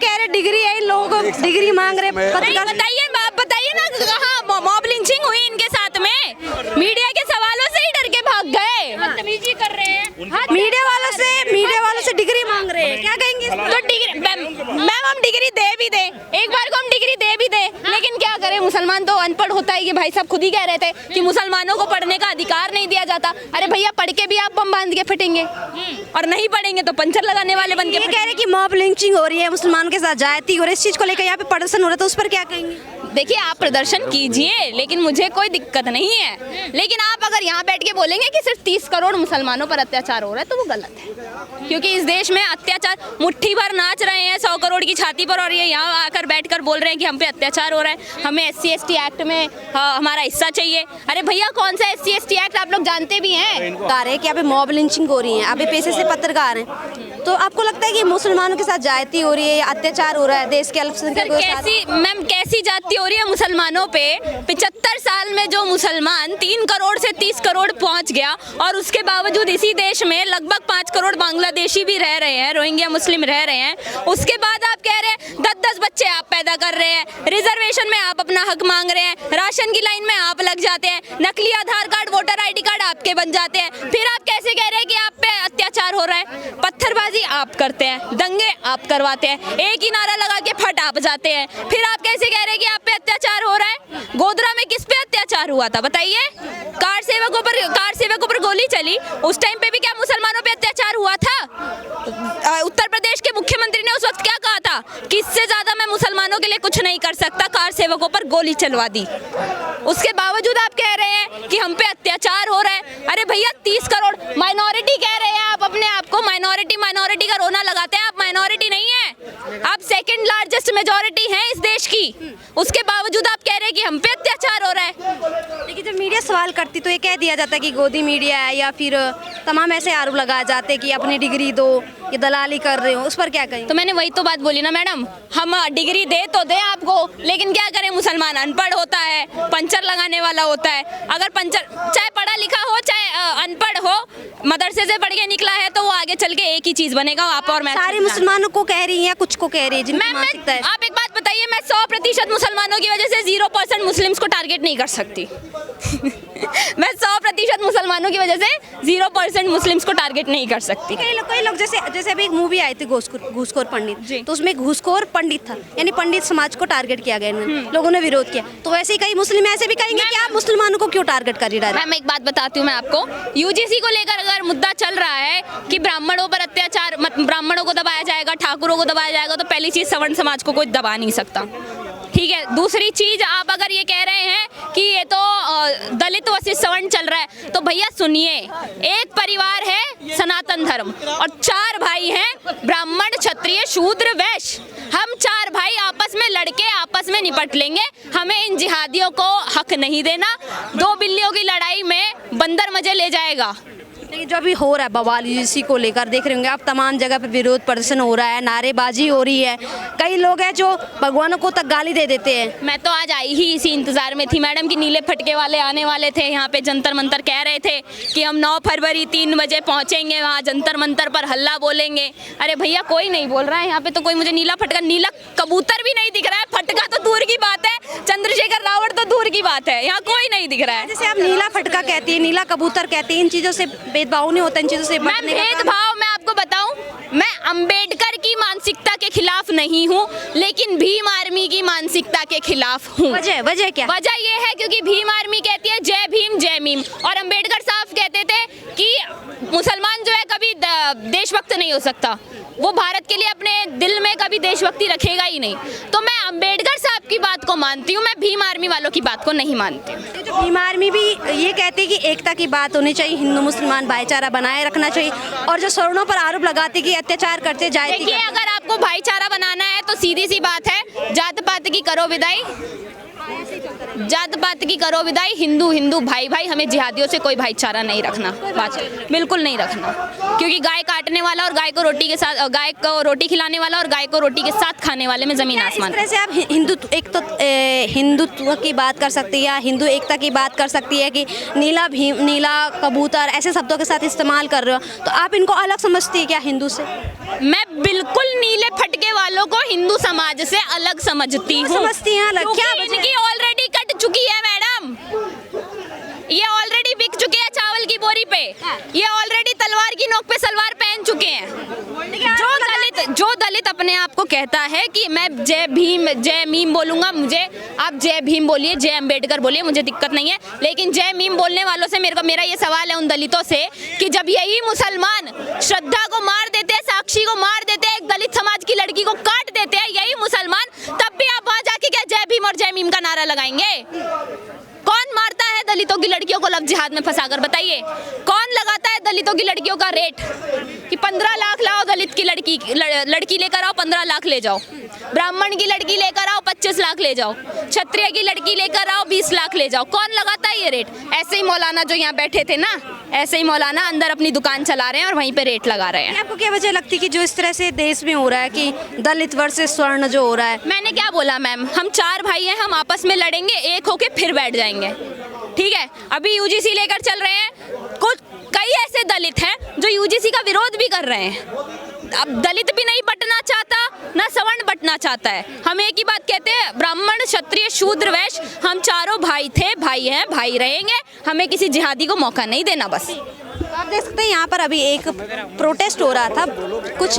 कह रहे डिग्री है, इन लोगों को डिग्री मांग रहे। बताइए ना कहाँ मॉब लिंचिंग हुई इनके साथ में? मीडिया के सवालों से ही डर के भाग गए, बदतमीजी कर रहे हैं। मीडिया वालों से डिग्री मांग रहे हैं, क्या कहेंगे? तो डिग्री मैम हम डिग्री दे भी दे, एक बार को हम डिग्री दे भी दे, लेकिन क्या करें, मुसलमान तो अनपढ़ होता है। ये भाई साहब खुद ही कह रहे थे कि मुसलमानों को पढ़ने का अधिकार नहीं दिया जाता। अरे भैया पढ़ के भी आप बम बांध के फिटेंगे, और नहीं पढ़ेंगे तो पंचर लगाने वाले बन के। ये कह रहे कि मॉब लिंचिंग हो रही है, मुसलमानों के साथ जायती हो रही है, इस चीज को लेकर यहाँ पे प्रदर्शन हो रहा है, तो उस पर क्या कहेंगे? देखिए आप प्रदर्शन कीजिए, लेकिन मुझे कोई दिक्कत नहीं है, लेकिन आप अगर यहाँ बैठ के बोलेंगे कि सिर्फ 30 करोड़ मुसलमानों पर अत्याचार हो रहा है तो वो गलत है। क्योंकि इस देश में अत्याचार, मुट्ठी भर नाच रहे हैं 100 करोड़ की छाती पर, और ये यहाँ आकर बैठकर बोल रहे हैं कि हम पे अत्याचार हो रहा है, हमें SC ST एक्ट में हमारा हिस्सा चाहिए। अरे भैया कौन सा SC ST एक्ट आप लोग जानते भी हैं? कह रहे हैं कि यहाँ पे मॉब लिंचिंग हो रही है, अभी पेशे से पत्रकार हैं, तो आपको लगता है कि मुसलमानों के साथ जायती हो रही है, अत्याचार हो रहा है देश के अल्पसंख्यकों के साथ? मैम कैसी जाती हो रही है मुसलमानों पे? 75 साल में जो मुसलमान 3 करोड़ से 30 करोड़ पहुंच गया, और उसके बावजूद इसी देश में लगभग 5 करोड़ बांग्लादेशी भी रह रहे हैं, रोहिंग्या मुस्लिम रह रहे हैं। उसके बाद आप कह रहे हैं 10-10 बच्चे आप पैदा कर रहे हैं, रिजर्वेशन में आप अपना हक मांग रहे हैं, राशन की लाइन में आप लग जाते हैं, नकली आधार कार्ड वोटर ID कार्ड आपके बन जाते हैं, फिर आप कैसे कह रहे हैं कि आप पे अत्याचार हो रहा है? पत्थरबाजी आप करते हैं, दंगे आप करवाते हैं, एक ही नारा लगा के फट आप जाते हैं, फिर आप कैसे कह रहे हैं कि आप पे अत्याचार हो रहा है? गोधरा में किस पे अत्याचार हुआ था बताइए? कार सेवकों पर गोली चली, उस टाइम पे भी क्या मुसलमानों पे अत्याचार हुआ था? उत्तर प्रदेश के मुख्यमंत्री ने उस वक्त क्या कहा था कि इससे ज्यादा मैं मुसलमानों के लिए कुछ नहीं कर सकता, कार सेवकों पर गोली चलवा दी। उसके बावजूद आप कह रहे हैं कि हम पे अत्याचार हो रहा है। अरे भैया 30 करोड़ माइनॉरिटी कह रहे हैं आप अपने आप को, माइनॉरिटी का रोना लगाते हैं, आप माइनॉरिटी नहीं है, आप सेकंड लार्जेस्ट मेजॉरिटी हैं इस देश की, उसके बावजूद आप कह रहे हैं कि हम पे अत्याचार हो रहा है। लेकिन जब मीडिया सवाल करती तो ये कह दिया जाता है कि गोदी मीडिया है, या फिर तमाम ऐसे आरोप लगाए जाते हैं कि अपनी डिग्री दो, ये दलाली कर रहे हो, उस पर क्या कहें? तो मैंने वही तो बात बोली ना मैडम, हम डिग्री दे तो दे आपको, लेकिन क्या करें, मुसलमान अनपढ़ होता है, पंचर लगाने वाला होता है। अगर पंचर चाहे पढ़ा लिखा हो चाहे अनपढ़ हो, मदरसे से पढ़ के निकला है तो वो आगे चल के एक ही चीज बनेगा, आप और मैं। सारे मुसलमानों को कह रही है या कुछ को कह रही है जिनकी मानसिकता है? आप एक बात बताइए, मैं 100% मुसलमानों की वजह से 0% मुस्लिम्स को टारगेट नहीं कर सकती। मैं 100% मुसलमानों की वजह से 0% मुस्लिम्स को टारगेट नहीं कर सकती। कई लोग जैसे अभी एक मूवी आई थी घूसखोर पंडित, तो उसमें घूसखोर पंडित था, यानी पंडित समाज को टारगेट किया गया, लोगों ने विरोध किया। तो वैसे ही कई मुस्लिम ऐसे भी कहेंगे कि आप मुसलमानों को क्यों टारगेट कर रही है? मैं एक बात बताती हूँ मैं आपको, UGC को लेकर अगर मुद्दा चल रहा है कि ब्राह्मणों पर अत्याचार, ब्राह्मणों को दबाया जाएगा, ठाकुरों को दबाया जाएगा, तो पहली चीज सवर्ण समाज को कोई दबा नहीं सकता, ठीक है। दूसरी चीज, आप अगर ये कह रहे हैं कि ये तो दलित वशिष्ठ सवर्ण चल रहा है, तो भैया सुनिए, एक परिवार है सनातन धर्म और 4 भाई हैं ब्राह्मण क्षत्रिय शूद्र वैश्य, हम 4 भाई आपस में लड़के आपस में निपट लेंगे, हमें इन जिहादियों को हक नहीं देना। 2 बिल्लियों की लड़ाई में बंदर मजे ले जाएगा। लेकिन जो अभी हो रहा है बवाल UGC को लेकर देख रहे होंगे आप, तमाम जगह पे विरोध प्रदर्शन हो रहा है, नारेबाजी हो रही है, कई लोग हैं जो भगवानों को तक गाली दे देते हैं। मैं तो आज आई ही इसी इंतजार में थी मैडम कि नीले फटके वाले आने वाले थे यहाँ पे, जंतर मंतर कह रहे थे कि हम 9 फरवरी 3 बजे पहुँचेंगे, वहाँ जंतर मंतर पर हल्ला बोलेंगे। अरे भैया कोई नहीं बोल रहा है यहाँ पे, तो कोई मुझे नीला कबूतर भी नहीं दिख रहा है, फटका तो दूर की बात है, चंद्रशेखर रावत तो दूर की बात है, यहाँ कोई नहीं दिख रहा है। जैसे आप नीला फटका कहती है, नीला कबूतर कहती है, इन चीजों से भेदभाव नहीं होता, इन चीजों से भेदभाव मैं आपको बताऊं, मैं अंबेडकर की मानसिकता के खिलाफ नहीं हूं, लेकिन भीम आर्मी की मानसिकता के खिलाफ हूं। वजह क्या? वजह ये है क्योंकि भीम आर्मी कहती है जय भीम जय मीम, और अंबेडकर साहब कहते थे कि मुसलमान जो है कभी देशभक्त नहीं हो सकता, वो भारत के लिए अपने दिल में कभी देशभक्ति रखेगा ही नहीं। तो मैं अंबेडकर साहब की बात को मानती हूँ, मैं भीम आर्मी वालों की बात को नहीं मानती हूँ। जो भीम आर्मी भी ये कहती है कि एकता की बात होनी चाहिए, हिंदू मुसलमान भाईचारा बनाए रखना चाहिए, और जो सवर्णों पर आरोप लगाते कि अत्याचार करते जाए। देखिए अगर आपको भाईचारा बनाना है तो सीधी सी बात है, जात पात की करो विदाई, जात पात की करो विदाई, हिंदू हिंदू भाई भाई, हमें जिहादियों से कोई भाईचारा नहीं रखना, बात बिल्कुल नहीं रखना, क्योंकि गाय काटने वाला और गाय को रोटी के साथ, गाय को रोटी खिलाने वाला और गाय को रोटी के साथ खाने वाले में जमीन आसमान। इस तरह से आप हिंदुत्व की बात कर सकती है या हिंदू एकता की बात कर सकती है कि नीला भीम, नीला कबूतर ऐसे शब्दों के साथ इस्तेमाल कर रहे हो, तो आप इनको अलग समझती है क्या हिंदू से? मैं बिल्कुल नीले फटके वालों को हिंदू समाज से अलग समझती हूँ। समझती हैं अलग? क्या क्योंकि इनकी ऑलरेडी कट चुकी है मैडम, ये ऑलरेडी बिक चुके हैं चावल की बोरी पे, ये ऑलरेडी तलवार की नोक पे सलवार पहन चुके हैं। जो दलित अपने आप को कहता है कि मैं जय भीम जय मीम बोलूंगा, मुझे आप जय भीम बोलिए, जय अंबेडकर बोलिए, मुझे दिक्कत नहीं है, लेकिन जय मीम बोलने वालों से मेरा ये सवाल है उन दलितों से कि जब यही मुसलमान श्रद्धा को मार देते हैं, साक्षी को मार देते हैं, एक दलित समाज की लड़की को काट देते हैं यही मुसलमान, तब भी आप वहां जाके क्या जय भीम और जय मीम का नारा लगाएंगे? कौन मारता है दलितों की लड़कियों को लव जिहाद में फंसाकर? बताइए कौन लगाता है दलितों की लड़कियों का रेट कि 15 लाख लाओ, दलित की लड़की लेकर आओ 15 लाख ले जाओ, ब्राह्मण की लड़की लेकर आओ 25 लाख ले जाओ, क्षत्रिय की लड़की लेकर आओ 20 लाख ले जाओ? कौन लगाता है ये रेट? ऐसे ही मौलाना जो यहाँ बैठे थे ना, ऐसे ही मौलाना अंदर अपनी दुकान चला रहे हैं और वहीं पे रेट लगा रहे हैं। आपको क्या वजह लगती है कि जो इस तरह से देश में हो रहा है कि दलित वर्सेस स्वर्ण जो हो रहा है? मैंने क्या बोला मैम, हम 4 भाई हैं, हम आपस में लड़ेंगे, एक होके फिर बैठ जाएंगे, ठीक है? अभी यूजीसी लेकर चल रहे हैं, कुछ कई ऐसे दलित हैं जो यूजीसी का विरोध भी कर रहे हैं। अब दलित भी नहीं बटना चाहता, ना सवर्ण बटना चाहता है। हम एक ही बात कहते हैं, ब्राह्मण क्षत्रिय शूद्र वैश्य, हम चारों भाई थे, भाई हैं, भाई रहेंगे, हमें किसी जिहादी को मौका नहीं देना बस। आप देख सकते हैं यहाँ पर अभी एक प्रोटेस्ट हो रहा था, कुछ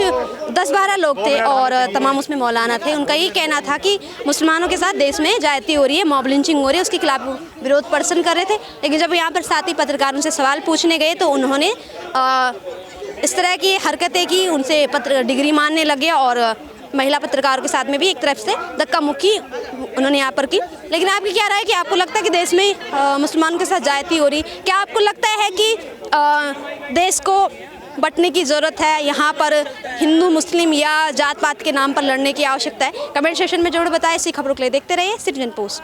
10-12 लोग थे और तमाम उसमें मौलाना थे। उनका ये कहना था कि मुसलमानों के साथ देश में ज्यादती हो रही है, मॉब लिंचिंग हो रही है, उसके खिलाफ विरोध प्रदर्शन कर रहे थे। लेकिन जब यहाँ पर साथी पत्रकारों से सवाल पूछने गए तो उन्होंने इस तरह की हरकतें की, उनसे डिग्री मारने लगे और महिला पत्रकारों के साथ में भी एक तरफ से धक्का मुक्की उन्होंने यहाँ पर की। लेकिन आपकी क्या राय है कि आपको लगता है कि देश में मुसलमानों के साथ ज्यादती हो रही? क्या आपको लगता है कि देश को बंटने की ज़रूरत है, यहाँ पर हिंदू मुस्लिम या जात पात के नाम पर लड़ने की आवश्यकता है? कमेंट सेक्शन में जरूर बताएं। ऐसी खबरों के लिए देखते रहिए सिटीजन पोस्ट।